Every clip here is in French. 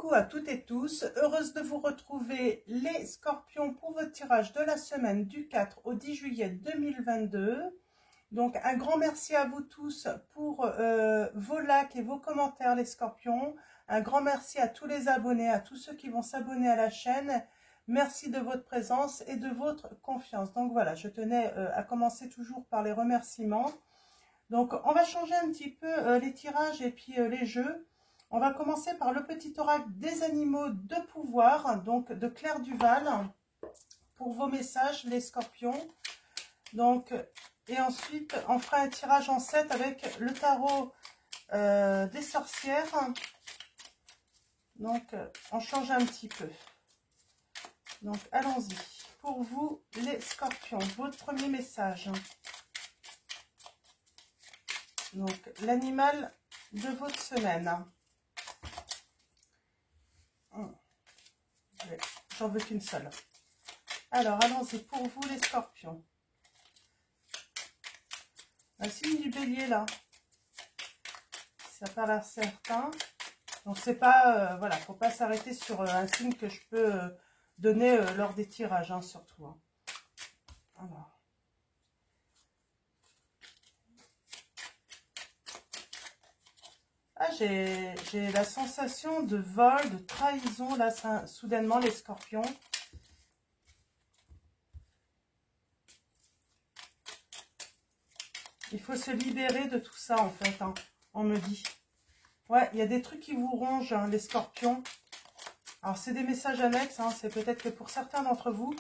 Coucou à toutes et tous, heureuse de vous retrouver les scorpions pour votre tirage de la semaine du 4 au 10 juillet 2022. Donc un grand merci à vous tous pour vos likes et vos commentaires les scorpions. Un grand merci à tous les abonnés, à tous ceux qui vont s'abonner à la chaîne. Merci de votre présence et de votre confiance. Donc voilà, je tenais à commencer toujours par les remerciements. Donc on va changer un petit peu les tirages et puis les jeux. On va commencer par le petit oracle des animaux de pouvoir, donc de Claire Duval, pour vos messages, les scorpions. Donc, et ensuite, on fera un tirage en 7 avec le tarot des sorcières. Donc, on change un petit peu. Donc, allons-y. Pour vous, les scorpions, votre premier message. Donc, l'animal de votre semaine. J'en veux qu'une seule. Alors, allons-y pour vous, les scorpions. Un signe du bélier, là. Ça n'a pas l'air certain. Donc, c'est pas... voilà, faut pas s'arrêter sur un signe que je peux donner lors des tirages, hein, surtout. Hein. Alors. Ah, j'ai la sensation de vol, de trahison, là, ça, soudainement, les scorpions. Il faut se libérer de tout ça, en fait, hein, on me dit. Ouais, il y a des trucs qui vous rongent, hein, les scorpions. Alors, c'est des messages annexes, hein, c'est peut-être que pour certains d'entre vous,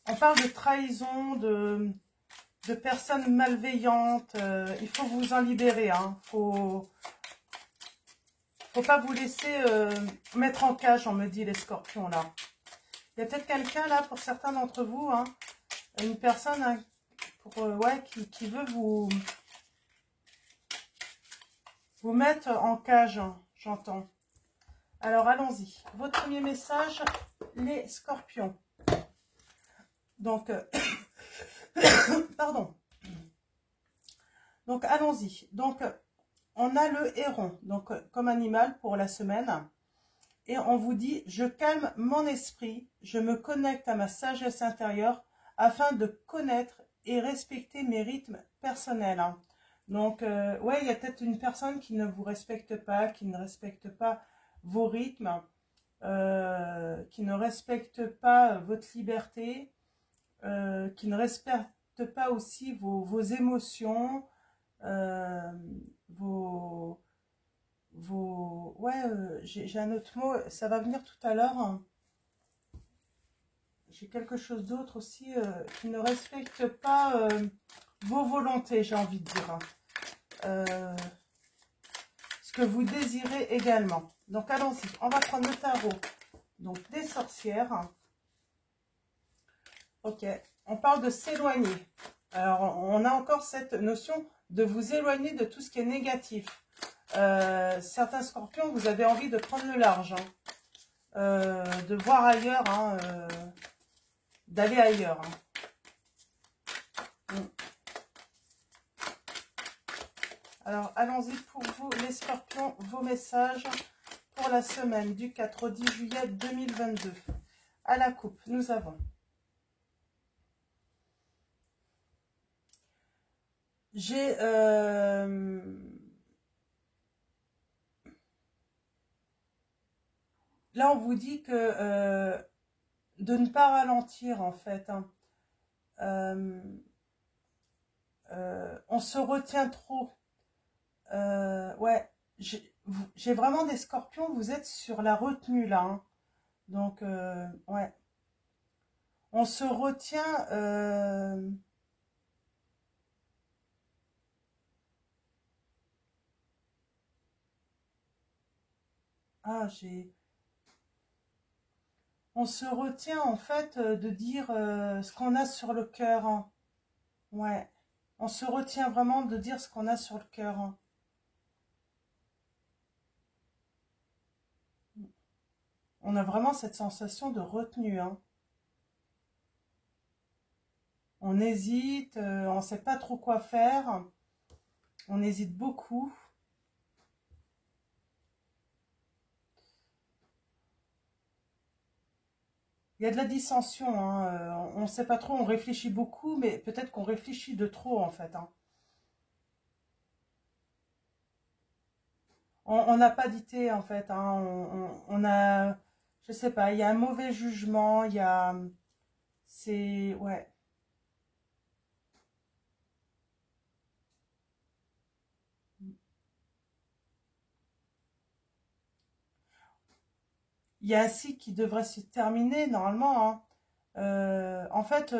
on parle de trahison, de personnes malveillantes. Il faut vous en libérer, hein. Faut pas vous laisser mettre en cage, on me dit, les scorpions, là. Il y a peut-être quelqu'un, là, pour certains d'entre vous, hein, une personne... Hein, ouais, qui veut vous mettre en cage, hein, j'entends. Alors, allons-y. Votre premier message, les scorpions. Donc, pardon. Donc, allons-y. Donc, on a le héron, donc comme animal pour la semaine. Et on vous dit, je calme mon esprit, je me connecte à ma sagesse intérieure afin de connaître et respecter mes rythmes personnels. Hein. Donc, ouais, il y a peut-être une personne qui ne vous respecte pas, qui ne respecte pas vos rythmes, qui ne respecte pas votre liberté, qui ne respecte pas aussi vos émotions, ouais, j'ai un autre mot, ça va venir tout à l'heure. Hein. J'ai quelque chose d'autre aussi qui ne respecte pas vos volontés, j'ai envie de dire. Ce que vous désirez également. Donc, allons-y. On va prendre le tarot donc des sorcières. Ok. On parle de s'éloigner. Alors, on a encore cette notion de vous éloigner de tout ce qui est négatif. Certains scorpions, vous avez envie de prendre le large. Hein. De voir ailleurs, hein, d'aller ailleurs. Hein. Alors, allons-y pour vous, les scorpions, vos messages pour la semaine du 4 au 10 juillet 2022. À la coupe, nous avons là, on vous dit que de ne pas ralentir, en fait. Hein. On se retient trop. Ouais, j'ai vraiment des scorpions, vous êtes sur la retenue, là. Hein. Donc, ouais. On se retient... Ah, on se retient en fait de dire ce qu'on a sur le cœur. Hein. Ouais. On se retient vraiment de dire ce qu'on a sur le cœur. Hein. On a vraiment cette sensation de retenue. Hein. On hésite, on ne sait pas trop quoi faire. On hésite beaucoup. Il y a de la dissension, hein, on ne sait pas trop, on réfléchit beaucoup, mais peut-être qu'on réfléchit de trop en fait, hein. On n'a pas d'idée en fait, hein, on a, je sais pas, il y a un mauvais jugement, il y a, c'est, ouais, il y a un cycle qui devrait se terminer normalement, hein. En fait,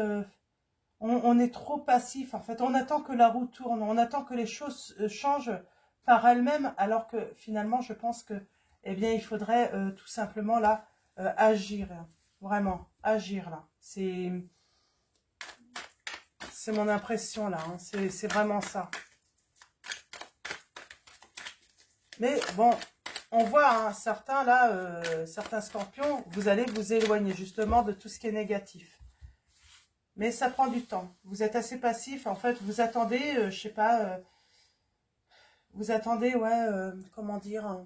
on est trop passif. En fait, on attend que la roue tourne, on attend que les choses changent par elles-mêmes, alors que finalement, je pense que, eh bien, il faudrait tout simplement là agir, hein. Vraiment agir là. C'est mon impression là, hein. C'est vraiment ça. Mais bon, on voit hein, certains là, certains scorpions, vous allez vous éloigner justement de tout ce qui est négatif. Mais ça prend du temps. Vous êtes assez passif, en fait, vous attendez, je sais pas, vous attendez, ouais, comment dire,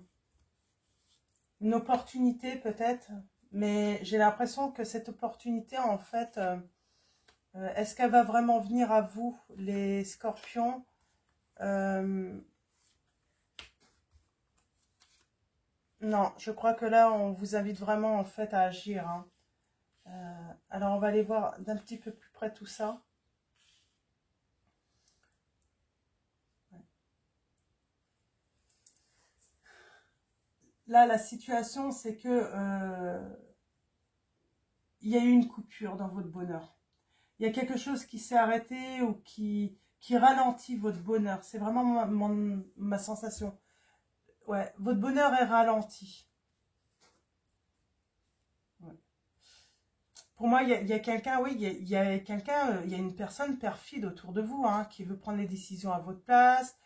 une opportunité peut-être. Mais j'ai l'impression que cette opportunité, en fait, est-ce qu'elle va vraiment venir à vous, les scorpions? Euh, non, je crois que là, on vous invite vraiment, en fait, à agir, hein. Alors, on va aller voir d'un petit peu plus près tout ça. Là, la situation, c'est que il y a eu une coupure dans votre bonheur. Il y a quelque chose qui s'est arrêté ou qui ralentit votre bonheur. C'est vraiment ma sensation. Ouais, votre bonheur est ralenti. Ouais. Pour moi, il y a quelqu'un, oui, il y a quelqu'un, il y a une personne perfide autour de vous, hein, qui veut prendre les décisions à votre place,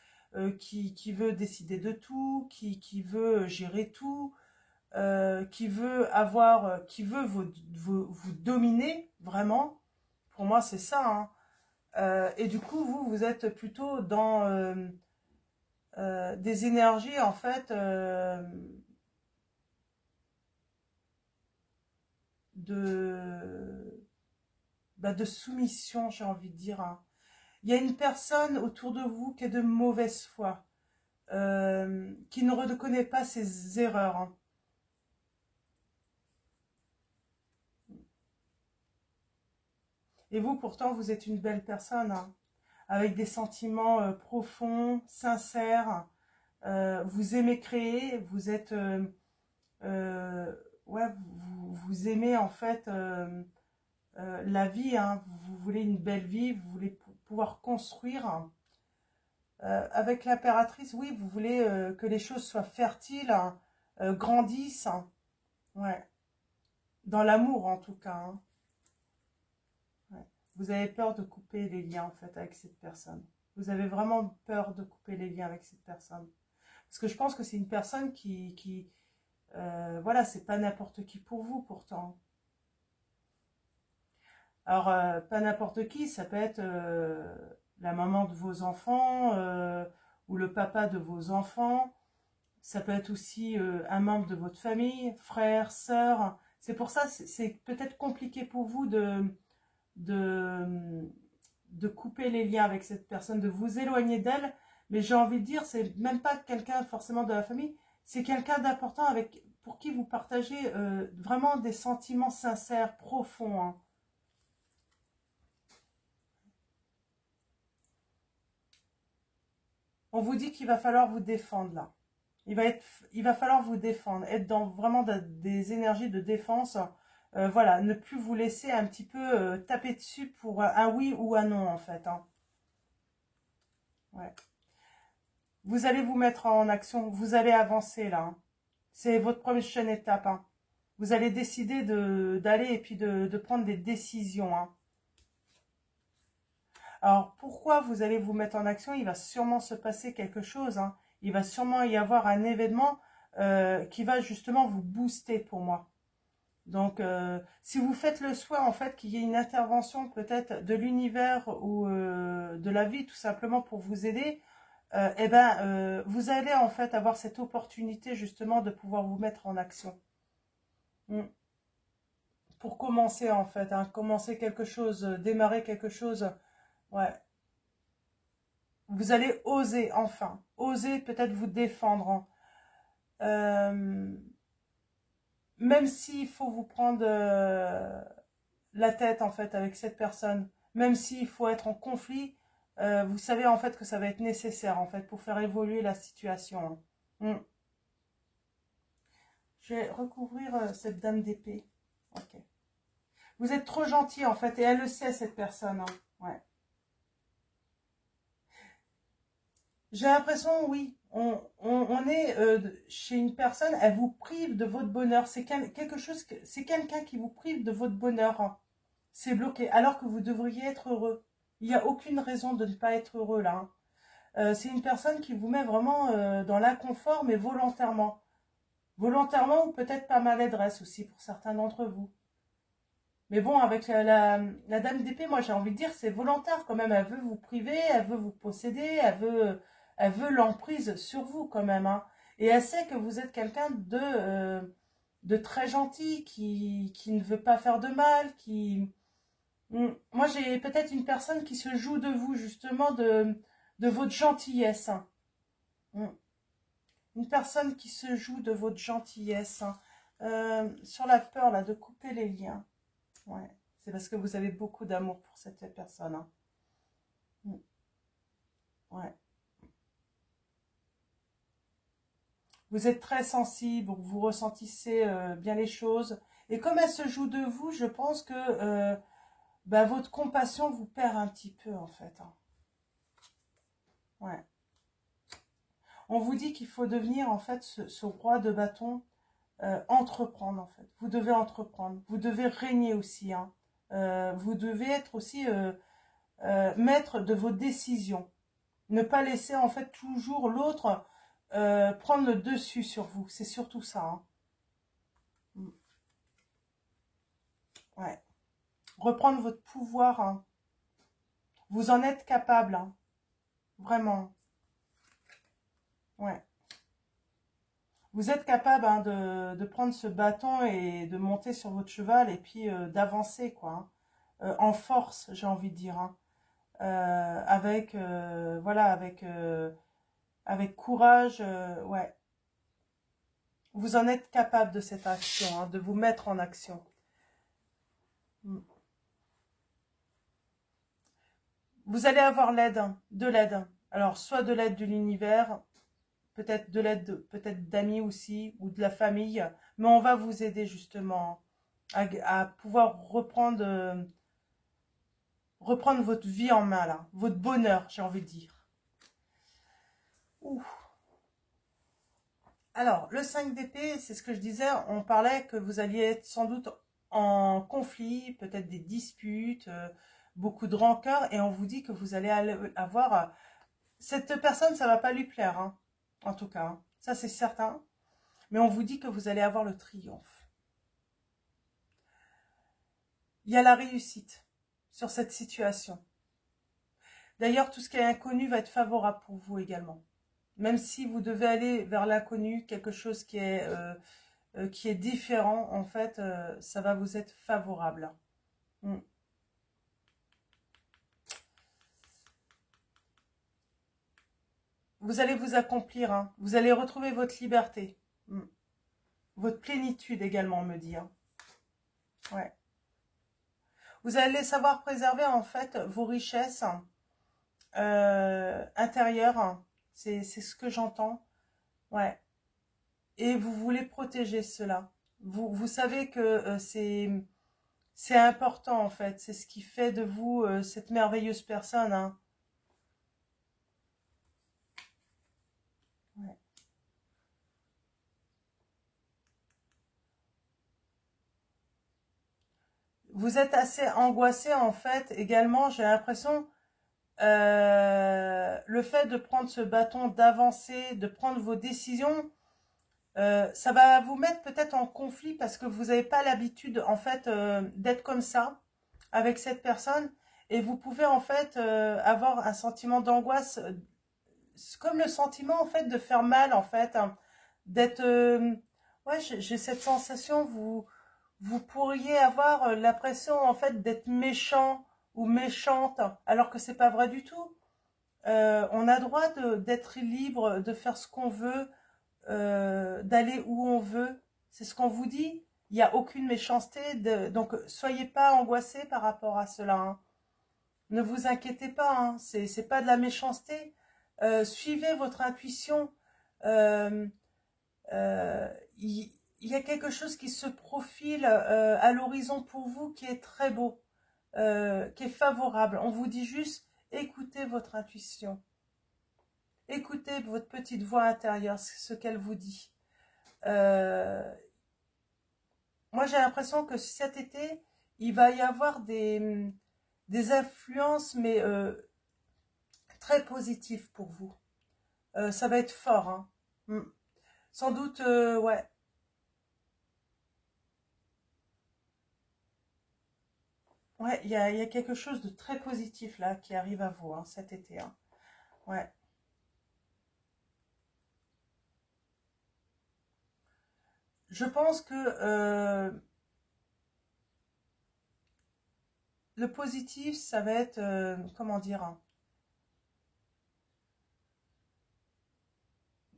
qui veut décider de tout, qui veut gérer tout, qui veut avoir, qui veut vous dominer, vraiment. Pour moi, c'est ça, hein. Et du coup, vous êtes plutôt dans des énergies, en fait, de, de soumission, j'ai envie de dire, hein. Il y a une personne autour de vous qui est de mauvaise foi, qui ne reconnaît pas ses erreurs, hein. Et vous, pourtant, vous êtes une belle personne, hein, avec des sentiments profonds, sincères. Vous aimez créer, vous êtes... euh, ouais, vous aimez en fait la vie, hein. Vous voulez une belle vie, vous voulez pouvoir construire. Avec l'impératrice, oui, vous voulez que les choses soient fertiles, hein, grandissent, hein. Ouais, dans l'amour en tout cas, hein. Ouais. Vous avez peur de couper les liens en fait avec cette personne. Vous avez vraiment peur de couper les liens avec cette personne. Parce que je pense que c'est une personne voilà, c'est pas n'importe qui pour vous pourtant. Alors, pas n'importe qui, ça peut être la maman de vos enfants ou le papa de vos enfants. Ça peut être aussi un membre de votre famille, frère, sœur. C'est pour ça, c'est peut-être compliqué pour vous de, de couper les liens avec cette personne, de vous éloigner d'elle. Mais j'ai envie de dire, c'est même pas quelqu'un forcément de la famille, c'est quelqu'un d'important pour qui vous partagez vraiment des sentiments sincères, profonds, hein. On vous dit qu'il va falloir vous défendre là. Il va falloir vous défendre, être dans vraiment des énergies de défense. Voilà, ne plus vous laisser un petit peu taper dessus pour un oui ou un non en fait, hein. Ouais. Vous allez vous mettre en action, vous allez avancer là, hein. C'est votre prochaine étape, hein. Vous allez décider d'aller et puis de prendre des décisions, hein. Alors, pourquoi vous allez vous mettre en action? Il va sûrement se passer quelque chose, hein. Il va sûrement y avoir un événement qui va justement vous booster pour moi. Donc, si vous faites le souhait, en fait, qu'il y ait une intervention peut-être de l'univers ou de la vie, tout simplement pour vous aider, eh ben, vous allez en fait avoir cette opportunité justement de pouvoir vous mettre en action. Mm. pour commencer en fait, hein, commencer quelque chose, démarrer quelque chose. Ouais. Vous allez oser enfin, oser peut-être vous défendre, hein. Euh, Même s'il faut vous prendre la tête en fait avec cette personne, même s'il faut être en conflit, vous savez en fait que ça va être nécessaire en fait pour faire évoluer la situation, hein. Je vais recouvrir cette dame d'épée. Ok. Vous êtes trop gentil en fait et elle le sait cette personne, hein. Ouais. J'ai l'impression, oui, on est chez une personne, elle vous prive de votre bonheur. C'est quelque chose, c'est quelqu'un qui vous prive de votre bonheur, hein. C'est bloqué, alors que vous devriez être heureux. Il n'y a aucune raison de ne pas être heureux là, hein. C'est une personne qui vous met vraiment dans l'inconfort, mais volontairement. Volontairement ou peut-être pas maladresse aussi pour certains d'entre vous. Mais bon, avec la dame d'épée, moi j'ai envie de dire, c'est volontaire quand même. Elle veut vous priver, elle veut vous posséder, elle veut l'emprise sur vous quand même, hein. Et elle sait que vous êtes quelqu'un de très gentil, qui ne veut pas faire de mal, qui... Moi j'ai peut-être une personne qui se joue de vous, justement, de votre gentillesse, hein. Mm. Une personne qui se joue de votre gentillesse, hein. Sur la peur là, de couper les liens. Ouais, c'est parce que vous avez beaucoup d'amour pour cette personne, hein. Mm. Ouais. Vous êtes très sensible, vous ressentissez bien les choses. Et comme elle se joue de vous, je pense que bah, votre compassion vous perd un petit peu, en fait, hein. Ouais. On vous dit qu'il faut devenir, en fait, ce roi de bâton, entreprendre, en fait. Vous devez entreprendre. Vous devez régner aussi, hein. Vous devez être aussi maître de vos décisions. Ne pas laisser en fait toujours l'autre prendre le dessus sur vous. C'est surtout ça, hein. Ouais. Reprendre votre pouvoir, hein. Vous en êtes capable, hein. Vraiment. Ouais. Vous êtes capable, hein, de prendre ce bâton et de monter sur votre cheval et puis d'avancer, quoi, hein. En force, j'ai envie de dire, hein. Avec, voilà, avec courage, ouais. Vous en êtes capable de cette action, hein, de vous mettre en action. Vous allez avoir l'aide, hein, de l'aide, hein. Alors, soit de l'aide de l'univers, peut-être de l'aide peut-être d'amis aussi, ou de la famille, mais on va vous aider justement à pouvoir reprendre votre vie en main, là, votre bonheur, j'ai envie de dire. Ouh. Alors, le 5 d'épée, c'est ce que je disais, on parlait que vous alliez être sans doute en conflit, peut-être des disputes, beaucoup de rancœur, et on vous dit que vous allez avoir... cette personne, ça va pas lui plaire, hein, en tout cas, hein. Ça c'est certain, mais on vous dit que vous allez avoir le triomphe. Il y a la réussite sur cette situation. D'ailleurs, tout ce qui est inconnu va être favorable pour vous également. Même si vous devez aller vers l'inconnu, quelque chose qui est différent, en fait, ça va vous être favorable. Mm. Vous allez vous accomplir, hein. Vous allez retrouver votre liberté. Mm. Votre plénitude également, on me dit, hein. Ouais. Vous allez savoir préserver, en fait, vos richesses intérieures, hein. C'est ce que j'entends. Ouais. Et vous voulez protéger cela. Vous savez que c'est important, en fait. C'est ce qui fait de vous cette merveilleuse personne, hein. Ouais. Vous êtes assez angoissé, en fait, également, j'ai l'impression, le fait de prendre ce bâton, d'avancer, de prendre vos décisions, ça va vous mettre peut-être en conflit parce que vous n'avez pas l'habitude, en fait, d'être comme ça avec cette personne. Et vous pouvez, en fait, avoir un sentiment d'angoisse, comme le sentiment, en fait, de faire mal, en fait, hein, d'être... ouais, j'ai cette sensation, vous pourriez avoir l'impression en fait d'être méchant ou méchante, alors que c'est pas vrai du tout. On a droit d'être libre, de faire ce qu'on veut, d'aller où on veut. C'est ce qu'on vous dit. Il n'y a aucune méchanceté, donc soyez pas angoissés par rapport à cela, hein. Ne vous inquiétez pas, hein. C'est pas de la méchanceté. Suivez votre intuition. Euh, il y a quelque chose qui se profile à l'horizon pour vous qui est très beau, qui est favorable. On vous dit juste, écoutez votre intuition. Écoutez votre petite voix intérieure, ce qu'elle vous dit. Moi, j'ai l'impression que cet été, il va y avoir des influences, mais très positives pour vous. Ça va être fort, hein. Sans doute, ouais. Ouais, il y a quelque chose de très positif là qui arrive à vous, hein, cet été, hein. Ouais. Je pense que le positif, ça va être, comment dire, hein,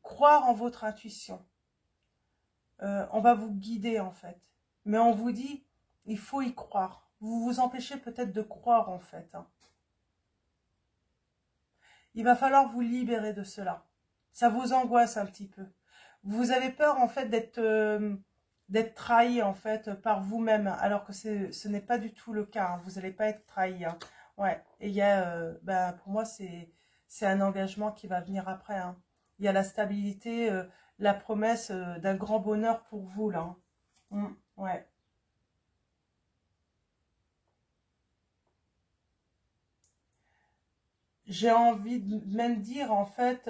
croire en votre intuition. On va vous guider en fait. Mais on vous dit, il faut y croire. Vous vous empêchez peut-être de croire en fait, hein. Il va falloir vous libérer de cela. Ça vous angoisse un petit peu. Vous avez peur en fait d'être trahi en fait par vous-même, alors que ce n'est pas du tout le cas, hein. Vous n'allez pas être trahi, hein. Ouais. Et il y a, pour moi c'est un engagement qui va venir après, hein. Il y a la stabilité, la promesse d'un grand bonheur pour vous là, hein. Ouais. J'ai envie de même dire, en fait,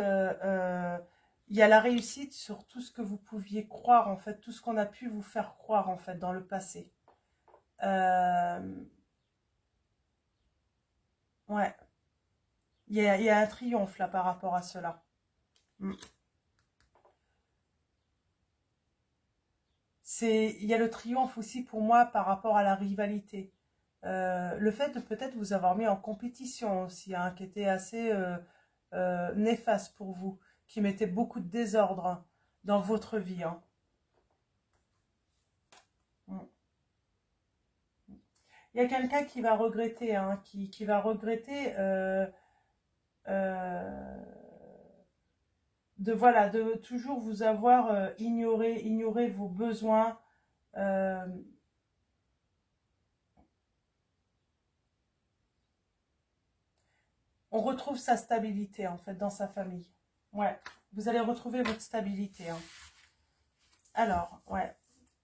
il y a la réussite sur tout ce que vous pouviez croire, en fait, tout ce qu'on a pu vous faire croire, en fait, dans le passé. Euh, ouais, il y a un triomphe, là, par rapport à cela. Mm. Il y a le triomphe aussi, pour moi, par rapport à la rivalité. Le fait de peut-être vous avoir mis en compétition aussi, hein, qui était assez néfaste pour vous, qui mettait beaucoup de désordre, hein, dans votre vie, hein. Mm. Il y a quelqu'un qui va regretter, hein, qui va regretter euh, de voilà, de toujours vous avoir ignoré vos besoins. euh, on retrouve sa stabilité en fait dans sa famille. Ouais, vous allez retrouver votre stabilité, hein. Alors, ouais,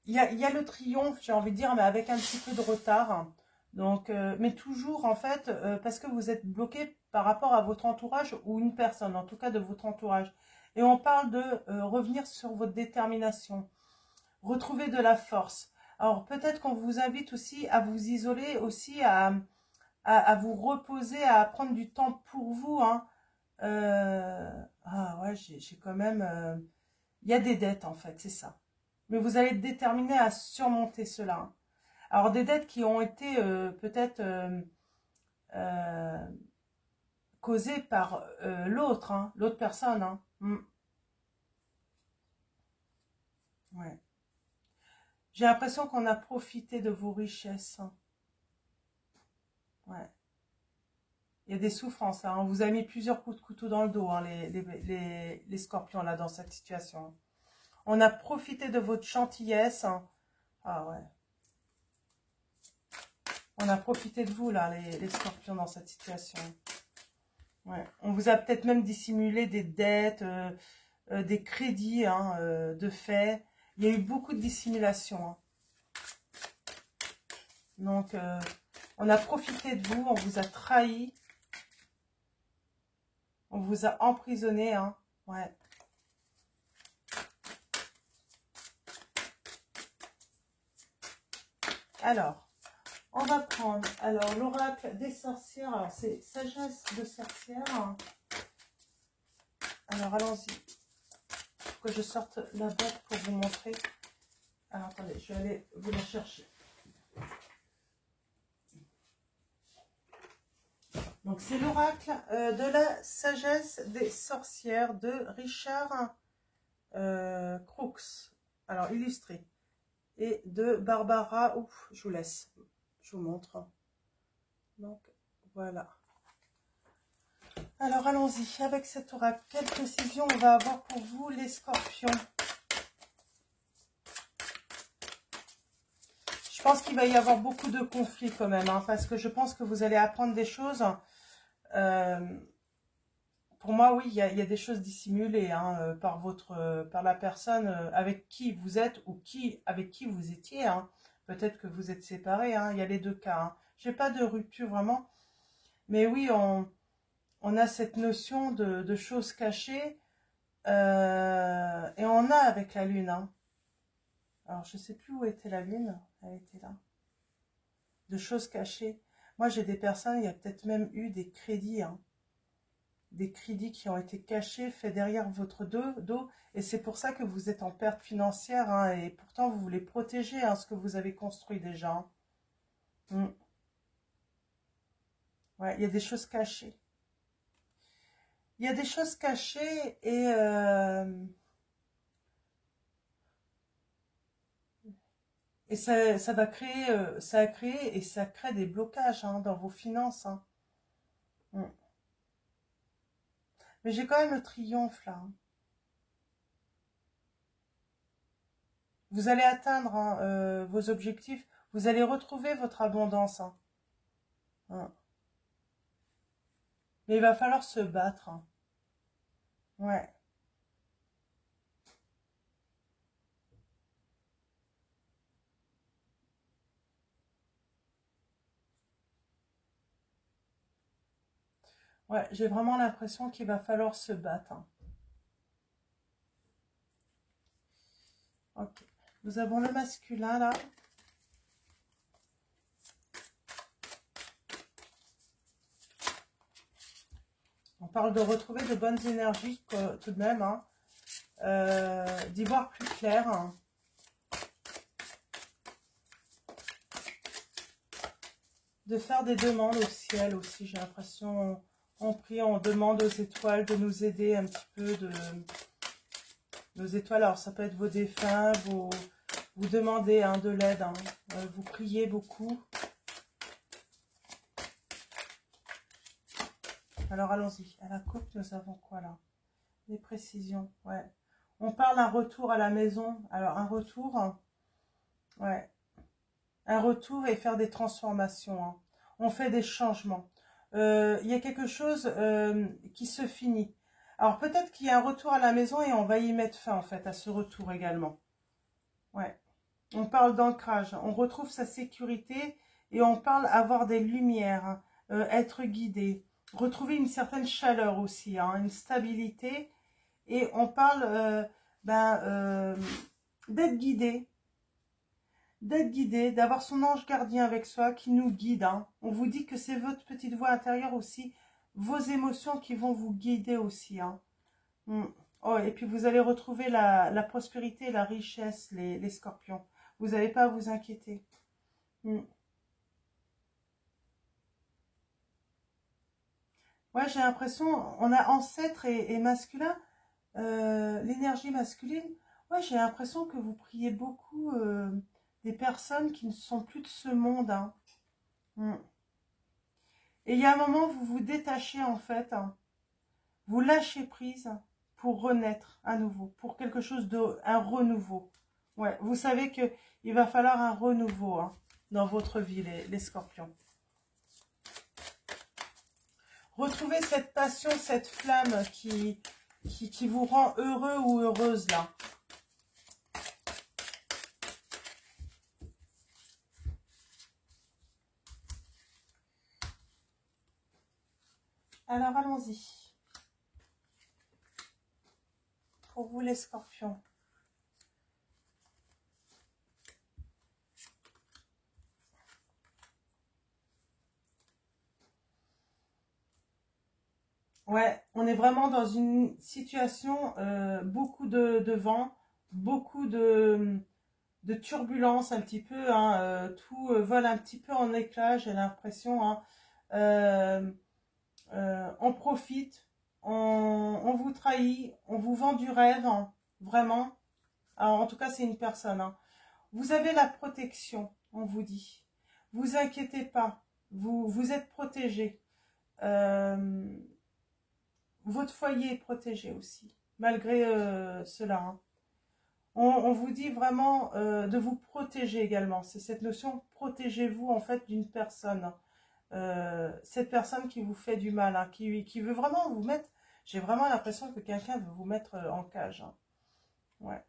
il y a le triomphe, j'ai envie de dire, mais avec un petit peu de retard, hein. Donc, mais toujours en fait, parce que vous êtes bloqué par rapport à votre entourage ou une personne, en tout cas de votre entourage. Et on parle de revenir sur votre détermination, retrouver de la force. Alors peut-être qu'on vous invite aussi à vous isoler, aussi à vous reposer, à prendre du temps pour vous, hein. Ah ouais, j'ai quand même... il y a des dettes en fait, c'est ça. Mais vous allez être déterminé à surmonter cela, hein. Alors des dettes qui ont été peut-être euh, causées par l'autre, hein, l'autre personne, hein. Ouais. J'ai l'impression qu'on a profité de vos richesses, hein. Ouais. Il y a des souffrances, hein. On vous a mis plusieurs coups de couteau dans le dos, hein, les scorpions là dans cette situation. On a profité de votre gentillesse, hein. Ah ouais. On a profité de vous là, les scorpions dans cette situation. Ouais. On vous a peut-être même dissimulé des dettes, des crédits, hein, de fait. Il y a eu beaucoup de dissimulation, hein. Donc, on a profité de vous, on vous a trahi, on vous a emprisonné, hein. Ouais. Alors, on va prendre alors l'oracle des sorcières. Alors, c'est sagesse de sorcière. Alors, allons-y. Que je sorte la boîte pour vous montrer. Alors, attendez, je vais aller vous la chercher. Donc, c'est l'oracle de la sagesse des sorcières de Richard Crooks. Alors, illustré. Et de Barbara. Ouf, je vous laisse. Je vous montre. Donc, voilà. Alors, allons-y. Avec cet oracle, quelle précision on va avoir pour vous, les scorpions? Je pense qu'il va y avoir beaucoup de conflits quand même, hein, parce que je pense que vous allez apprendre des choses. Pour moi, oui, il y a des choses dissimulées hein, par la personne avec qui vous êtes ou avec qui vous étiez. Hein. Peut-être que vous êtes séparés, hein, il y a les deux cas. Hein. Je n'ai pas de rupture vraiment, mais oui, on a cette notion de choses cachées et on a avec la lune. Hein. Alors, je ne sais plus où était la lune, elle était là. De choses cachées. Moi, j'ai des personnes, il y a peut-être même eu des crédits, hein. Des crédits qui ont été cachés, faits derrière votre dos, et c'est pour ça que vous êtes en perte financière, hein, et pourtant vous voulez protéger hein, ce que vous avez construit déjà. Hein. Ouais, il y a des choses cachées. Il y a des choses cachées et ça va créer, ça a créé et ça crée des blocages hein, dans vos finances. Hein. Mais j'ai quand même le triomphe là. Hein. Vous allez atteindre hein, vos objectifs. Vous allez retrouver votre abondance. Hein. Mais il va falloir se battre. Hein. Ouais. Ouais, j'ai vraiment l'impression qu'il va falloir se battre. Hein. Ok. Nous avons le masculin là. On parle de retrouver de bonnes énergies tout de même. Hein. D'y voir plus clair. Hein. De faire des demandes au ciel aussi. J'ai l'impression, on prie, on demande aux étoiles de nous aider un petit peu. Nos étoiles, alors ça peut être vos défunts, vous demandez hein, de l'aide. Hein. Vous priez beaucoup. Alors allons-y. À la coupe, nous avons quoi là? Des précisions, ouais. On parle d'un retour à la maison. Alors un retour, ouais. Un retour et faire des transformations. Hein. On fait des changements. Il y a quelque chose qui se finit. Alors peut-être qu'il y a un retour à la maison et on va y mettre fin en fait à ce retour également. Ouais. On parle d'ancrage. On retrouve sa sécurité et on parle avoir des lumières, être guidé, retrouver une certaine chaleur aussi, hein, une stabilité. Et on parle d'être guidé, d'avoir son ange gardien avec soi qui nous guide. Hein. On vous dit que c'est votre petite voix intérieure aussi, vos émotions qui vont vous guider aussi. Hein. Oh, et puis vous allez retrouver la prospérité et la richesse, les scorpions. Vous n'avez pas à vous inquiéter. Ouais, j'ai l'impression, on a ancêtre et masculin, l'énergie masculine. Ouais, j'ai l'impression que vous priez beaucoup des personnes qui ne sont plus de ce monde. Hein. Et il y a un moment, vous vous détachez en fait. Hein. Vous lâchez prise pour renaître à nouveau, pour quelque chose un renouveau. Ouais, vous savez qu'il va falloir un renouveau hein, dans votre vie, les scorpions. Retrouvez cette passion, cette flamme qui vous rend heureux ou heureuse là. Alors allons-y. Pour vous les scorpions. Ouais, on est vraiment dans une situation, beaucoup de vent, beaucoup de de turbulences un petit peu, hein, tout vole un petit peu en éclats, j'ai l'impression, hein. On profite, on vous trahit, on vous vend du rêve, hein, vraiment. Alors, en tout cas, c'est une personne, hein. Vous avez la protection, on vous dit. Vous inquiétez pas, vous êtes protégé. Votre foyer est protégé aussi, malgré cela, hein. On vous dit vraiment de vous protéger également. C'est cette notion, protégez-vous en fait d'une personne. Cette personne qui vous fait du mal, hein, qui veut vraiment vous mettre... J'ai vraiment l'impression que quelqu'un veut vous mettre en cage, hein. Ouais.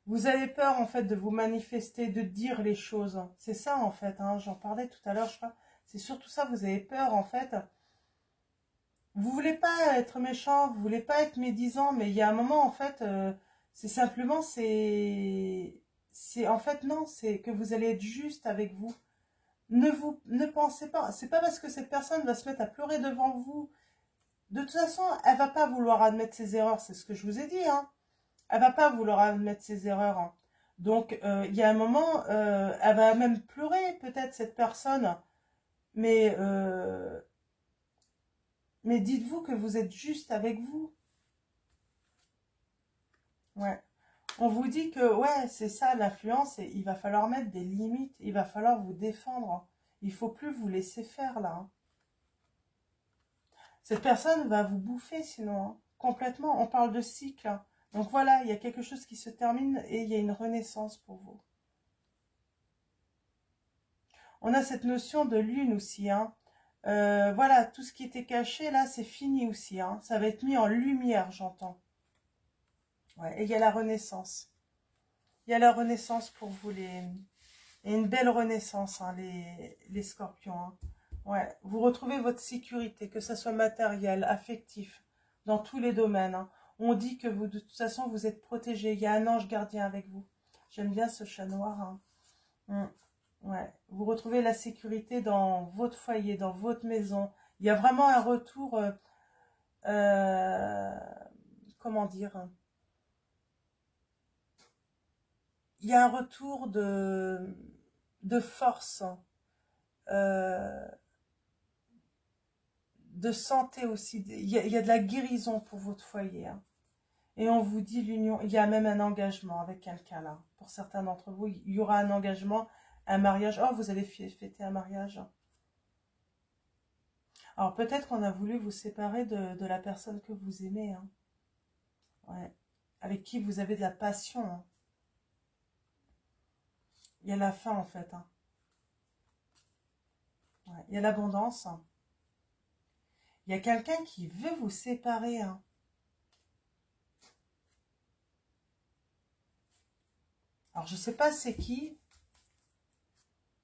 Vous avez peur en fait de vous manifester, de dire les choses. C'est ça en fait, hein, j'en parlais tout à l'heure, je crois. C'est surtout ça, vous avez peur en fait. Vous voulez pas être méchant, vous voulez pas être médisant, mais il y a un moment en fait, c'est simplement, en fait non, c'est que vous allez être juste avec vous. Ne pensez pas, c'est pas parce que cette personne va se mettre à pleurer devant vous. De toute façon, elle va pas vouloir admettre ses erreurs, c'est ce que je vous ai dit, hein. Elle va pas vouloir admettre ses erreurs, hein. Donc, il y a un moment, elle va même pleurer, peut-être, cette personne. Mais, mais dites-vous que vous êtes juste avec vous. Ouais. On vous dit que, ouais, c'est ça l'influence, et il va falloir mettre des limites, il va falloir vous défendre. Il faut plus vous laisser faire, là, hein. Cette personne va vous bouffer, sinon, hein. Complètement. On parle de cycle, hein. Donc voilà, il y a quelque chose qui se termine et il y a une renaissance pour vous. On a cette notion de lune aussi, hein. Voilà, tout ce qui était caché, là, c'est fini aussi, hein. Ça va être mis en lumière, j'entends. Ouais, et il y a la renaissance. Il y a la renaissance pour vous, et une belle renaissance, hein, les scorpions, hein. Ouais, vous retrouvez votre sécurité, que ce soit matériel, affectif, dans tous les domaines, hein. On dit que vous, de toute façon, vous êtes protégé. Il y a un ange gardien avec vous. J'aime bien ce chat noir, hein. Ouais. Vous retrouvez la sécurité dans votre foyer, dans votre maison. Il y a vraiment un retour, euh, comment dire, il y a un retour de force, euh, de santé aussi. Il y a de la guérison pour votre foyer, hein. Et on vous dit l'union, il y a même un engagement avec quelqu'un là. Pour certains d'entre vous, il y aura un engagement, un mariage. Oh, vous allez fêter un mariage. Alors peut-être qu'on a voulu vous séparer de la personne que vous aimez, hein. Ouais. Avec qui vous avez de la passion, hein. Il y a la fin en fait, hein. Ouais. Il y a l'abondance, hein. Il y a quelqu'un qui veut vous séparer, hein. Alors je sais pas c'est qui,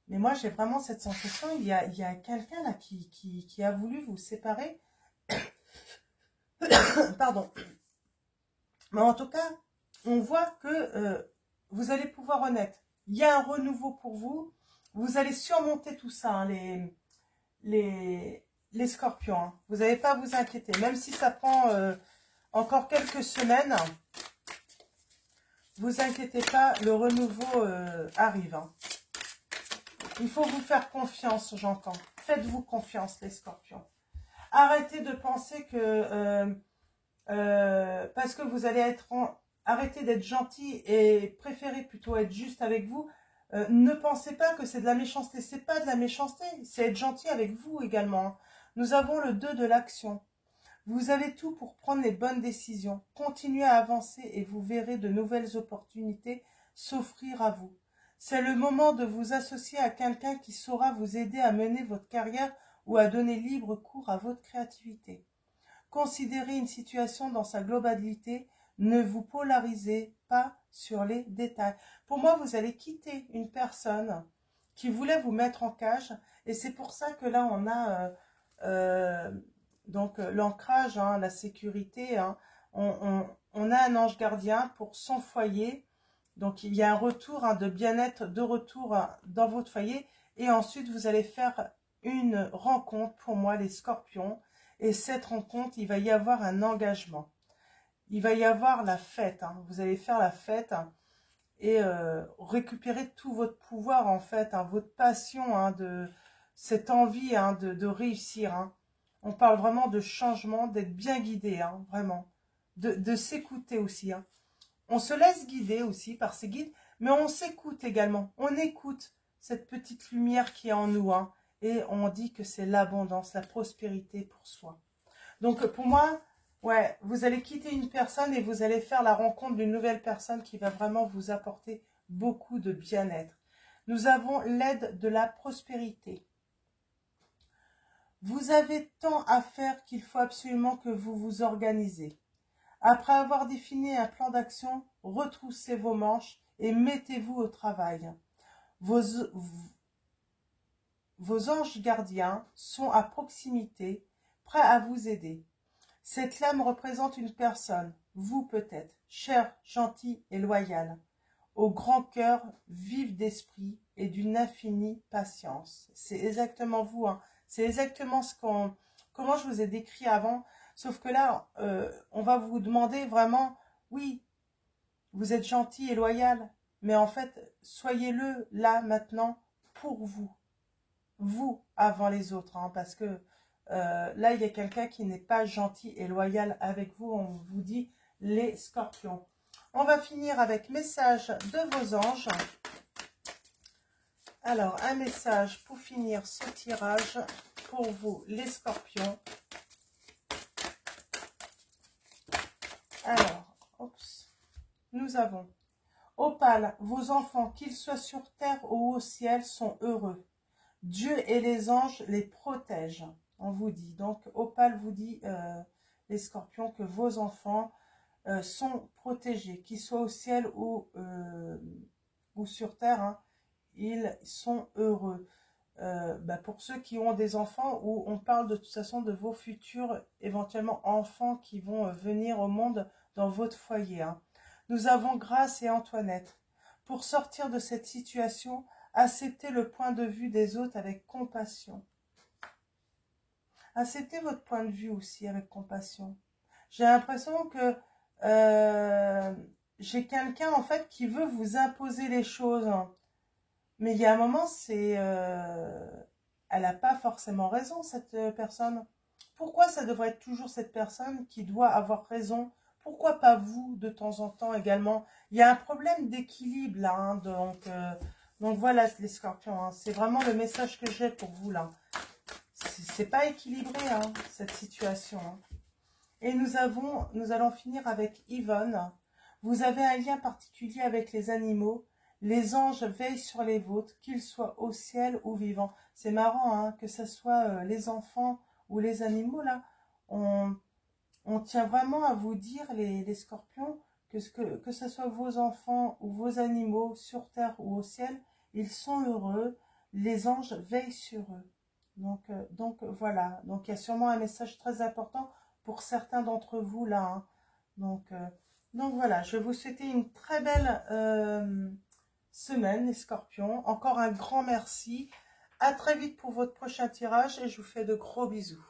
mais moi j'ai vraiment cette sensation, il y a quelqu'un là qui a voulu vous séparer. Pardon. Mais en tout cas, on voit que vous allez pouvoir renaître. Il y a un renouveau pour vous. Vous allez surmonter tout ça, hein, les scorpions, hein. Vous n'allez pas à vous inquiéter. Même si ça prend encore quelques semaines, vous inquiétez pas, le renouveau arrive, hein. Il faut vous faire confiance, j'entends. Faites-vous confiance, les scorpions. Arrêtez de penser que... parce que vous allez être arrêtez d'être gentil et préférez plutôt être juste avec vous. Ne pensez pas que c'est de la méchanceté. C'est pas de la méchanceté, c'est être gentil avec vous également. Nous avons le 2 de l'action. Vous avez tout pour prendre les bonnes décisions. Continuez à avancer et vous verrez de nouvelles opportunités s'offrir à vous. C'est le moment de vous associer à quelqu'un qui saura vous aider à mener votre carrière ou à donner libre cours à votre créativité. Considérez une situation dans sa globalité, ne vous polarisez pas sur les détails. Pour moi, vous allez quitter une personne qui voulait vous mettre en cage, et c'est pour ça que là, on a donc l'ancrage, hein, la sécurité, hein. On a un ange gardien pour son foyer, donc il y a un retour, hein, de bien-être, de retour, hein, dans votre foyer, et ensuite vous allez faire une rencontre pour moi, les scorpions. Et cette rencontre, il va y avoir un engagement. Il va y avoir la fête. Hein. Vous allez faire la fête et récupérer tout votre pouvoir, en fait, hein, votre passion, hein, de cette envie hein, de réussir. Hein. On parle vraiment de changement, d'être bien guidé, hein, vraiment. De s'écouter aussi. Hein. On se laisse guider aussi par ces guides, mais on s'écoute également. On écoute cette petite lumière qui est en nous. Hein, et on dit que c'est l'abondance, la prospérité pour soi. Donc pour moi, ouais, vous allez quitter une personne et vous allez faire la rencontre d'une nouvelle personne qui va vraiment vous apporter beaucoup de bien-être. Nous avons l'aide de la prospérité. Vous avez tant à faire qu'il faut absolument que vous vous organisez. Après avoir défini un plan d'action, retroussez vos manches et mettez-vous au travail. Vos anges gardiens sont à proximité, prêts à vous aider. Cette lame représente une personne, vous peut-être, cher, gentil et loyal, au grand cœur, vif d'esprit et d'une infinie patience. C'est exactement vous, hein. C'est exactement comment je vous ai décrit avant, sauf que là, on va vous demander vraiment, oui, vous êtes gentil et loyal, mais en fait, soyez-le là, maintenant, pour vous. Vous avant les autres, hein, parce que là, il y a quelqu'un qui n'est pas gentil et loyal avec vous. On vous dit les scorpions. On va finir avec message de vos anges. Alors, un message pour finir ce tirage pour vous, les scorpions. Alors, nous avons Opale, vos enfants, qu'ils soient sur terre ou au ciel, sont heureux. Dieu et les anges les protègent, on vous dit. Donc, Opale vous dit, les scorpions, que vos enfants sont protégés, qu'ils soient au ciel ou sur terre, hein, ils sont heureux. Pour ceux qui ont des enfants, ou on parle de toute façon de vos futurs, éventuellement enfants qui vont venir au monde dans votre foyer. Hein. Nous avons Grâce et Antoinette. Pour sortir de cette situation, acceptez le point de vue des autres avec compassion. Acceptez votre point de vue aussi avec compassion. J'ai l'impression que j'ai quelqu'un en fait qui veut vous imposer les choses. Mais il y a un moment, elle n'a pas forcément raison, cette personne. Pourquoi ça devrait être toujours cette personne qui doit avoir raison? Pourquoi pas vous, de temps en temps également? Il y a un problème d'équilibre là, hein, donc voilà les scorpions, hein, c'est vraiment le message que j'ai pour vous là. C'est pas équilibré, hein, cette situation. Hein. Et nous allons finir avec Yvonne. Vous avez un lien particulier avec les animaux. Les anges veillent sur les vôtres, qu'ils soient au ciel ou vivants. C'est marrant, hein, que ce soit les enfants ou les animaux, là. On tient vraiment à vous dire, les scorpions, que ce soit vos enfants ou vos animaux, sur terre ou au ciel, ils sont heureux. Les anges veillent sur eux. Donc voilà. Donc il y a sûrement un message très important pour certains d'entre vous, là. Hein. Donc voilà, je vais vous souhaiter une très belle semaine, les scorpions. Encore un grand merci. À très vite pour votre prochain tirage et je vous fais de gros bisous.